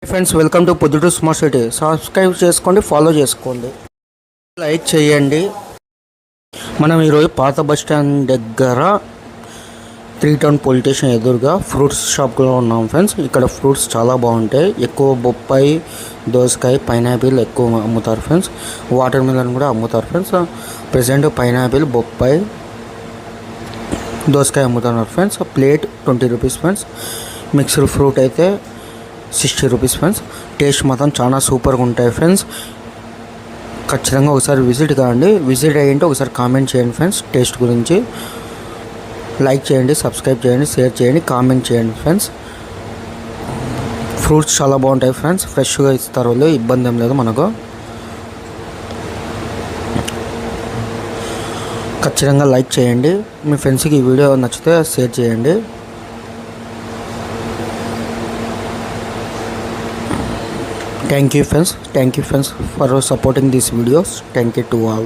Friends welcome to Proddatur smart city. Subscribe చేసుకోండి, follow చేసుకోండి, like చేయండి. మనం ఈరోజు పాత బస్ స్టాండ్ దగ్గర 3 టౌన్ పోలీస్ స్టేషన్ ఎదురుగా ఫ్రూట్స్ షాప్లో ఉన్నాం ఫ్రెండ్స్. ఇక్కడ ఫ్రూట్స్ చాలా బాగుంటాయి. ఎక్కువ బొప్పాయి, దోసకాయ, పైనాపిల్ ఎక్కువ అమ్ముతారు ఫ్రెండ్స్. వాటర్ మిలన్ కూడా అమ్ముతారు ఫ్రెండ్స్. ప్రజెంట్ పైనాపిల్, బొప్పాయి, దోసకాయ అమ్ముతున్నారు friends. Plate 20 rupees friends. Mixed fruit అయితే 60 రూపీస్ ఫ్రెండ్స్. టేస్ట్ మాత్రం చాలా సూపర్గా ఉంటాయి ఫ్రెండ్స్. ఖచ్చితంగా ఒకసారి విజిట్ కావండి. విజిట్ అయ్యింటే ఒకసారి కామెంట్ చేయండి ఫ్రెండ్స్. టేస్ట్ గురించి లైక్ చేయండి, సబ్స్క్రైబ్ చేయండి, షేర్ చేయండి, కామెంట్ చేయండి ఫ్రెండ్స్. ఫ్రూట్స్ చాలా బాగుంటాయి ఫ్రెండ్స్. ఫ్రెష్గా ఇస్తారు వాళ్ళు, ఇబ్బంది ఏం లేదు మనకు. ఖచ్చితంగా లైక్ చేయండి. మీ ఫ్రెండ్స్కి ఈ వీడియో నచ్చితే షేర్ చేయండి. Thank you friends for supporting these videos. Thank you to all.